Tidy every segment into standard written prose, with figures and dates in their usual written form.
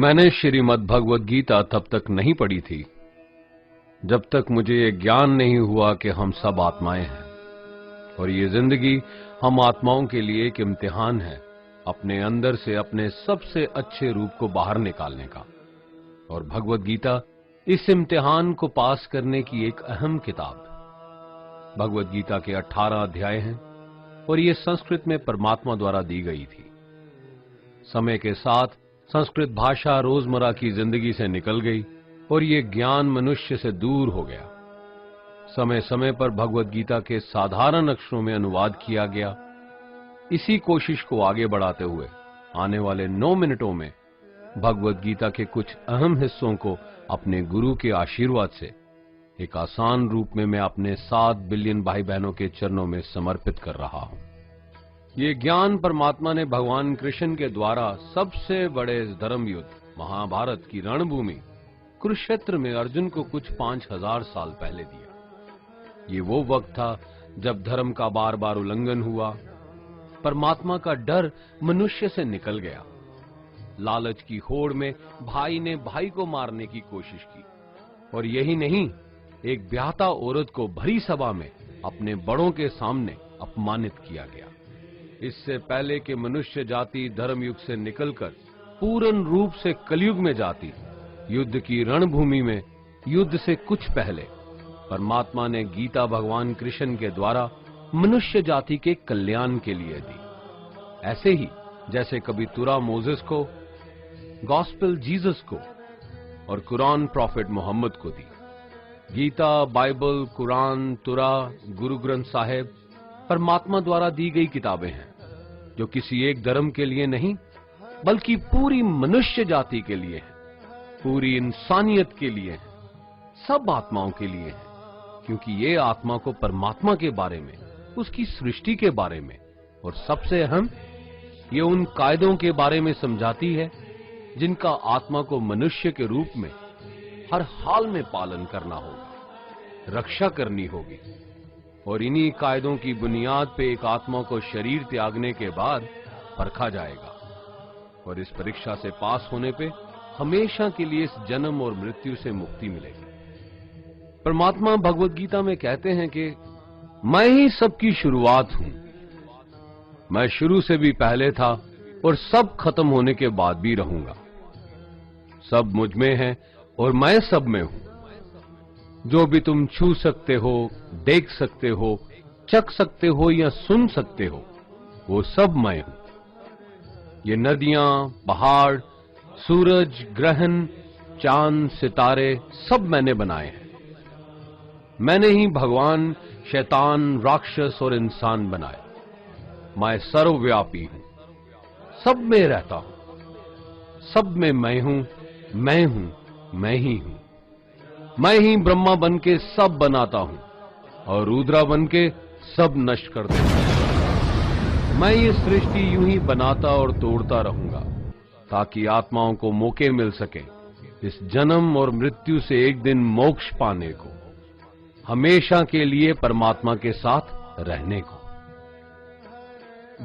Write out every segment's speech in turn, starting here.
मैंने श्रीमद् भगवद गीता तब तक नहीं पढ़ी थी जब तक मुझे ये ज्ञान नहीं हुआ कि हम सब आत्माएं हैं और ये जिंदगी हम आत्माओं के लिए एक इम्तिहान है अपने अंदर से अपने सबसे अच्छे रूप को बाहर निकालने का। और भगवद गीता इस इम्तिहान को पास करने की एक अहम किताब। भगवद गीता के 18 अध्याय हैं और ये संस्कृत में परमात्मा द्वारा दी गई थी। समय के साथ संस्कृत भाषा रोजमर्रा की जिंदगी से निकल गई और ये ज्ञान मनुष्य से दूर हो गया। समय समय पर भगवद गीता के साधारण अक्षरों में अनुवाद किया गया। इसी कोशिश को आगे बढ़ाते हुए आने वाले 9 मिनटों में भगवद गीता के कुछ अहम हिस्सों को अपने गुरु के आशीर्वाद से एक आसान रूप में मैं अपने 7 बिलियन भाई बहनों के चरणों में समर्पित कर रहा हूं। ये ज्ञान परमात्मा ने भगवान कृष्ण के द्वारा सबसे बड़े धर्म युद्ध महाभारत की रणभूमि कुरुक्षेत्र में अर्जुन को कुछ 5000 साल पहले दिया। ये वो वक्त था जब धर्म का बार बार उल्लंघन हुआ, परमात्मा का डर मनुष्य से निकल गया। लालच की होड़ में भाई ने भाई को मारने की कोशिश की और यही नहीं, एक ब्याहता औरत को भरी सभा में अपने बड़ों के सामने अपमानित किया गया। इससे पहले कि मनुष्य जाति धर्म युग से निकलकर पूर्ण रूप से कलयुग में जाती, युद्ध की रणभूमि में युद्ध से कुछ पहले परमात्मा ने गीता भगवान कृष्ण के द्वारा मनुष्य जाति के कल्याण के लिए दी। ऐसे ही जैसे कभी तुरा मोसेस को, गॉस्पेल जीसस को और कुरान प्रॉफिट मोहम्मद को दी। गीता, बाइबल, कुरान, तुरा, गुरु ग्रंथ साहिब परमात्मा द्वारा दी गई किताबें हैं जो किसी एक धर्म के लिए नहीं बल्कि पूरी मनुष्य जाति के लिए है, पूरी इंसानियत के लिए है, सब आत्माओं के लिए है। क्योंकि ये आत्मा को परमात्मा के बारे में, उसकी सृष्टि के बारे में और सबसे अहम ये उन कायदों के बारे में समझाती है जिनका आत्मा को मनुष्य के रूप में हर हाल में पालन करना होगा, रक्षा करनी होगी। और इन्हीं कायदों की बुनियाद पे एक आत्मा को शरीर त्यागने के बाद परखा जाएगा और इस परीक्षा से पास होने पे हमेशा के लिए इस जन्म और मृत्यु से मुक्ति मिलेगी। परमात्मा भगवद गीता में कहते हैं कि मैं ही सबकी शुरुआत हूं, मैं शुरू से भी पहले था और सब खत्म होने के बाद भी रहूंगा। सब मुझ में है और मैं सब में हूं। जो भी तुम छू सकते हो, देख सकते हो, चख सकते हो या सुन सकते हो, वो सब मैं हूं। ये नदियां, पहाड़, सूरज, ग्रहण, चांद, सितारे सब मैंने बनाए हैं। मैंने ही भगवान, शैतान, राक्षस और इंसान बनाए। मैं सर्वव्यापी हूं, सब में रहता हूं, सब में मैं हूं, मैं ही हूं। मैं ही ब्रह्मा बन के सब बनाता हूं और रुद्रा बन के सब नष्ट कर देता हूं। मैं ये सृष्टि यूं ही बनाता और तोड़ता रहूंगा ताकि आत्माओं को मौके मिल सके इस जन्म और मृत्यु से एक दिन मोक्ष पाने को, हमेशा के लिए परमात्मा के साथ रहने को।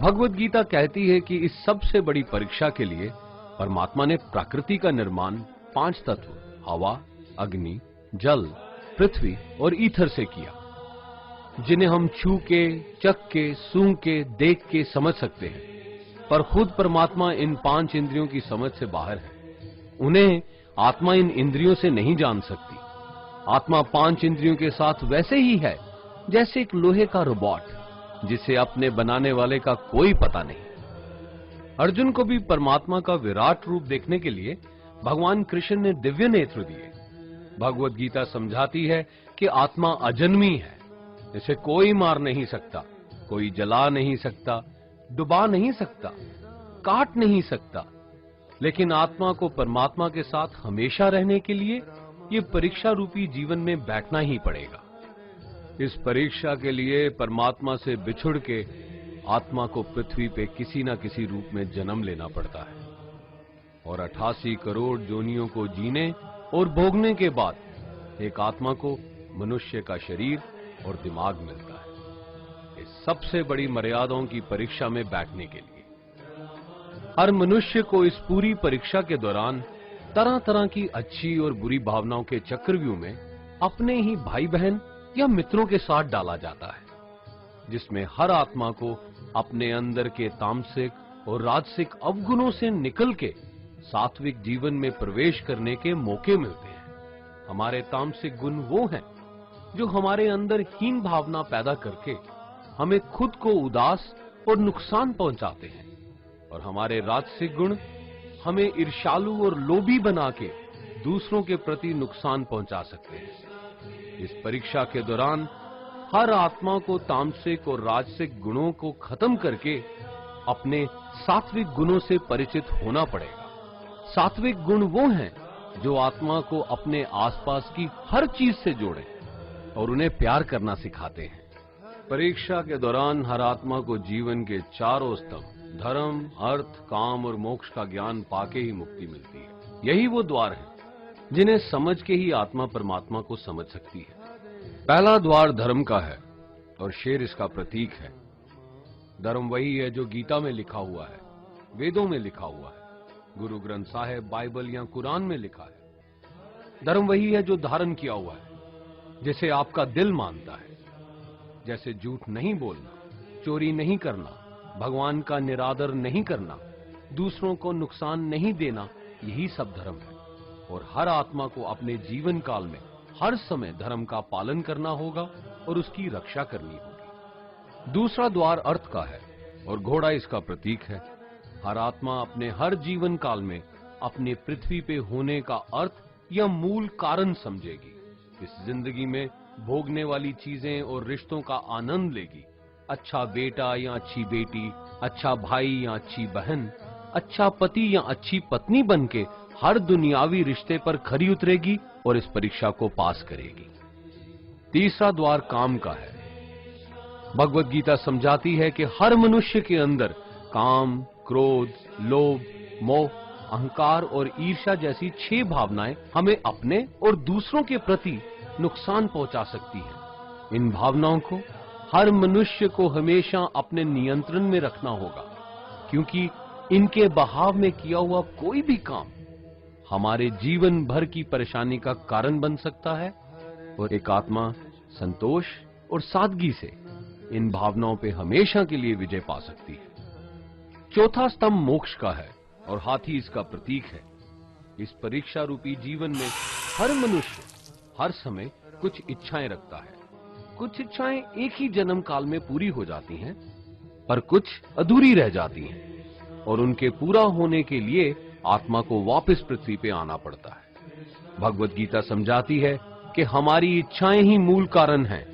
भगवद गीता कहती है कि इस सबसे बड़ी परीक्षा के लिए परमात्मा ने प्रकृति का निर्माण 5 तत्व हवा, अग्नि, जल, पृथ्वी और ईथर से किया, जिन्हें हम छू के, चख के, सूंघ के, देख के समझ सकते हैं। पर खुद परमात्मा इन 5 इंद्रियों की समझ से बाहर है। उन्हें आत्मा इन इंद्रियों से नहीं जान सकती। आत्मा 5 इंद्रियों के साथ वैसे ही है जैसे एक लोहे का रोबोट जिसे अपने बनाने वाले का कोई पता नहीं। अर्जुन को भी परमात्मा का विराट रूप देखने के लिए भगवान कृष्ण ने दिव्य नेत्र दिए। भगवद गीता समझाती है कि आत्मा अजन्मी है, इसे कोई मार नहीं सकता, कोई जला नहीं सकता, डुबा नहीं सकता, काट नहीं सकता। लेकिन आत्मा को परमात्मा के साथ हमेशा रहने के लिए ये परीक्षा रूपी जीवन में बैठना ही पड़ेगा। इस परीक्षा के लिए परमात्मा से बिछुड़ के आत्मा को पृथ्वी पे किसी न किसी रूप में जन्म लेना पड़ता है और 88 करोड़ जोनियों को जीने और भोगने के बाद एक आत्मा को मनुष्य का शरीर और दिमाग मिलता है इस सबसे बड़ी मर्यादाओं की परीक्षा में बैठने के लिए। हर मनुष्य को इस पूरी परीक्षा के दौरान तरह तरह की अच्छी और बुरी भावनाओं के चक्रव्यूह में अपने ही भाई बहन या मित्रों के साथ डाला जाता है, जिसमें हर आत्मा को अपने अंदर के तामसिक और राजसिक अवगुणों से निकल के सात्विक जीवन में प्रवेश करने के मौके मिलते हैं। हमारे तामसिक गुण वो हैं जो हमारे अंदर हीन भावना पैदा करके हमें खुद को उदास और नुकसान पहुंचाते हैं, और हमारे राजसिक गुण हमें ईर्ष्यालु और लोभी बना के दूसरों के प्रति नुकसान पहुंचा सकते हैं। इस परीक्षा के दौरान हर आत्मा को तामसिक और राजसिक गुणों को खत्म करके अपने सात्विक गुणों से परिचित होना पड़ेगा। सात्विक गुण वो हैं जो आत्मा को अपने आसपास की हर चीज से जोड़े और उन्हें प्यार करना सिखाते हैं। परीक्षा के दौरान हर आत्मा को जीवन के चारों स्तंभ धर्म, अर्थ, काम और मोक्ष का ज्ञान पाके ही मुक्ति मिलती है। यही वो द्वार है जिन्हें समझ के ही आत्मा परमात्मा को समझ सकती है। पहला द्वार धर्म का है और शेर इसका प्रतीक है। धर्म वही है जो गीता में लिखा हुआ है, वेदों में लिखा हुआ है, गुरु ग्रंथ साहिब, बाइबल या कुरान में लिखा है। धर्म वही है जो धारण किया हुआ है, जिसे आपका दिल मानता है, जैसे झूठ नहीं बोलना, चोरी नहीं करना, भगवान का निरादर नहीं करना, दूसरों को नुकसान नहीं देना, यही सब धर्म है। और हर आत्मा को अपने जीवन काल में हर समय धर्म का पालन करना होगा और उसकी रक्षा करनी होगी। दूसरा द्वार अर्थ का है और घोड़ा इसका प्रतीक है। हर आत्मा अपने हर जीवन काल में अपने पृथ्वी पे होने का अर्थ या मूल कारण समझेगी। इस जिंदगी में भोगने वाली चीजें और रिश्तों का आनंद लेगी। अच्छा बेटा या अच्छी बेटी, अच्छा भाई या अच्छी बहन, अच्छा पति या अच्छी पत्नी बनके हर दुनियावी रिश्ते पर खरी उतरेगी और इस परीक्षा को पास करेगी। तीसरा द्वार काम का है। भगवत गीता समझाती है कि हर मनुष्य के अंदर काम, क्रोध, लोभ, मोह, अहंकार और ईर्ष्या जैसी 6 भावनाएं हमें अपने और दूसरों के प्रति नुकसान पहुंचा सकती हैं। इन भावनाओं को हर मनुष्य को हमेशा अपने नियंत्रण में रखना होगा, क्योंकि इनके बहाव में किया हुआ कोई भी काम हमारे जीवन भर की परेशानी का कारण बन सकता है। और एक आत्मा संतोष और सादगी से इन भावनाओं पे हमेशा के लिए विजय पा सकती है। चौथा स्तंभ मोक्ष का है और हाथी इसका प्रतीक है। इस परीक्षा रूपी जीवन में हर मनुष्य हर समय कुछ इच्छाएं रखता है। कुछ इच्छाएं एक ही जन्म काल में पूरी हो जाती हैं, पर कुछ अधूरी रह जाती हैं और उनके पूरा होने के लिए आत्मा को वापस पृथ्वी पे आना पड़ता है। भगवत गीता समझाती है कि हमारी इच्छाएं ही मूल कारण हैं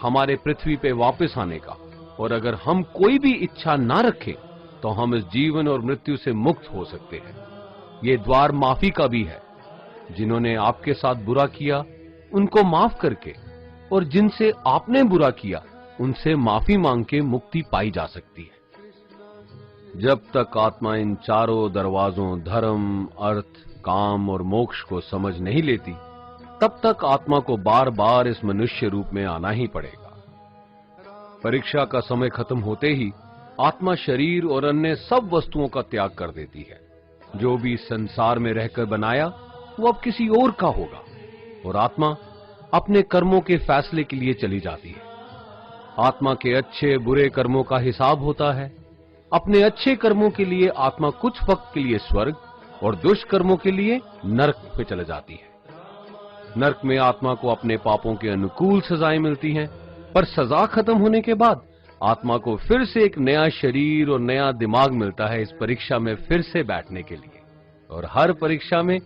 हमारे पृथ्वी पे वापस आने का, और अगर हम कोई भी इच्छा ना रखें तो हम इस जीवन और मृत्यु से मुक्त हो सकते हैं। ये द्वार माफी का भी है। जिन्होंने आपके साथ बुरा किया उनको माफ करके और जिनसे आपने बुरा किया उनसे माफी मांग के मुक्ति पाई जा सकती है। जब तक आत्मा इन चारों दरवाजों धर्म, अर्थ, काम और मोक्ष को समझ नहीं लेती, तब तक आत्मा को बार बार इस मनुष्य रूप में आना ही पड़ेगा। परीक्षा का समय खत्म होते ही आत्मा शरीर और अन्य सब वस्तुओं का त्याग कर देती है। जो भी संसार में रहकर बनाया वो अब किसी और का होगा, और आत्मा अपने कर्मों के फैसले के लिए चली जाती है। आत्मा के अच्छे बुरे कर्मों का हिसाब होता है। अपने अच्छे कर्मों के लिए आत्मा कुछ वक्त के लिए स्वर्ग और दुष्कर्मों के लिए नरक पे चले जाती है। नरक में आत्मा को अपने पापों के अनुकूल सजाएं मिलती हैं, पर सजा खत्म होने के बाद आत्मा को फिर से एक नया शरीर और नया दिमाग मिलता है इस परीक्षा में फिर से बैठने के लिए। और हर परीक्षा में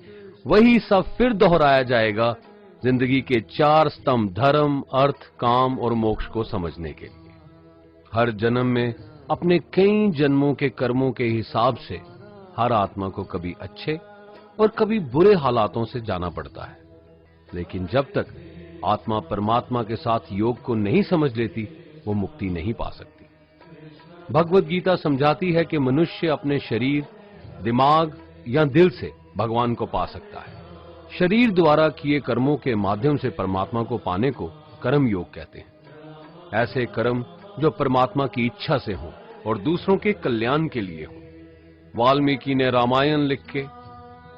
वही सब फिर दोहराया जाएगा, जिंदगी के 4 स्तंभ धर्म, अर्थ, काम और मोक्ष को समझने के लिए। हर जन्म में अपने कई जन्मों के कर्मों के हिसाब से हर आत्मा को कभी अच्छे और कभी बुरे हालातों से जाना पड़ता है। लेकिन जब तक आत्मा परमात्मा के साथ योग को नहीं समझ लेती, वो मुक्ति नहीं पा सकती। भगवत गीता समझाती है कि मनुष्य अपने शरीर, दिमाग या दिल से भगवान को पा सकता है। शरीर द्वारा किए कर्मों के माध्यम से परमात्मा को पाने को कर्म योग कहते हैं। ऐसे कर्म जो परमात्मा की इच्छा से हों और दूसरों के कल्याण के लिए हों। वाल्मीकि ने रामायण लिख के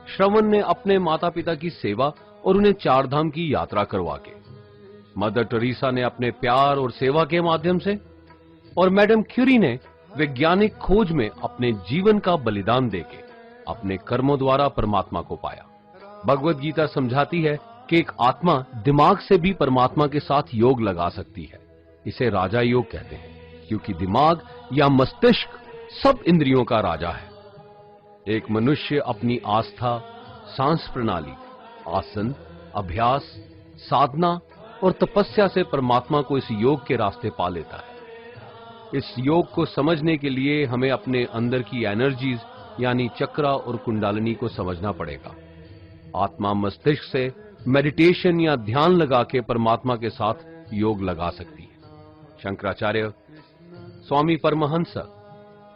श्रवण ने अपने माता पिता की सेवा और उन्हें चार धाम की यात्रा करवा के, मदर टेरेसा ने अपने प्यार और सेवा के माध्यम से, और मैडम क्यूरी ने वैज्ञानिक खोज में अपने जीवन का बलिदान देके अपने कर्मों द्वारा परमात्मा को पाया। भगवत गीता समझाती है कि एक आत्मा दिमाग से भी परमात्मा के साथ योग लगा सकती है। इसे राजा योग कहते हैं, क्योंकि दिमाग या मस्तिष्क सब इंद्रियों का राजा है। एक मनुष्य अपनी आस्था, सांस प्रणाली, आसन, अभ्यास, साधना और तपस्या से परमात्मा को इस योग के रास्ते पा लेता है। इस योग को समझने के लिए हमें अपने अंदर की एनर्जीज यानी चक्रा और कुंडालिनी को समझना पड़ेगा। आत्मा मस्तिष्क से मेडिटेशन या ध्यान लगा के परमात्मा के साथ योग लगा सकती है। शंकराचार्य, स्वामी परमहंस,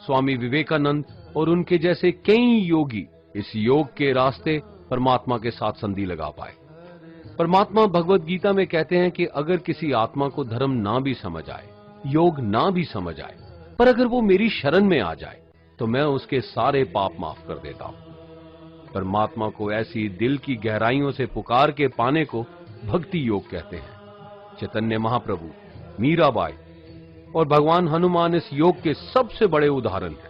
स्वामी विवेकानंद और उनके जैसे कई योगी इस योग के रास्ते परमात्मा के साथ संधि लगा पाए। परमात्मा भगवत गीता में कहते हैं कि अगर किसी आत्मा को धर्म ना भी समझ आए, योग ना भी समझ आए, पर अगर वो मेरी शरण में आ जाए तो मैं उसके सारे पाप माफ कर देता हूं। परमात्मा को ऐसी दिल की गहराइयों से पुकार के पाने को भक्ति योग कहते हैं। चैतन्य महाप्रभु, मीराबाई और भगवान हनुमान इस योग के सबसे बड़े उदाहरण हैं।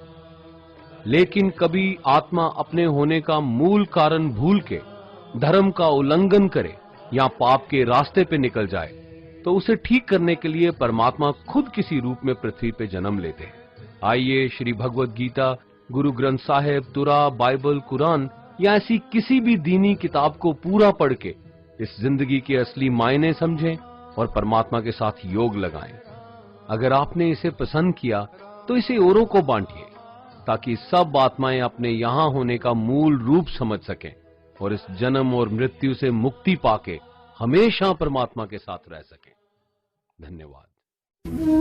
लेकिन कभी आत्मा अपने होने का मूल कारण भूल के धर्म का उल्लंघन करे या पाप के रास्ते पे निकल जाए तो उसे ठीक करने के लिए परमात्मा खुद किसी रूप में पृथ्वी पे जन्म लेते हैं। आइए श्री भगवत गीता, गुरु ग्रंथ साहिब, तुरा, बाइबल, कुरान या ऐसी किसी भी दीनी किताब को पूरा पढ़ के इस जिंदगी के असली मायने समझें और परमात्मा के साथ योग लगाएं। अगर आपने इसे पसंद किया तो इसे औरों को बांटिए, ताकि सब आत्माएं अपने यहां होने का मूल रूप समझ सकें और इस जन्म और मृत्यु से मुक्ति पाके हमेशा परमात्मा के साथ रह सकें। धन्यवाद।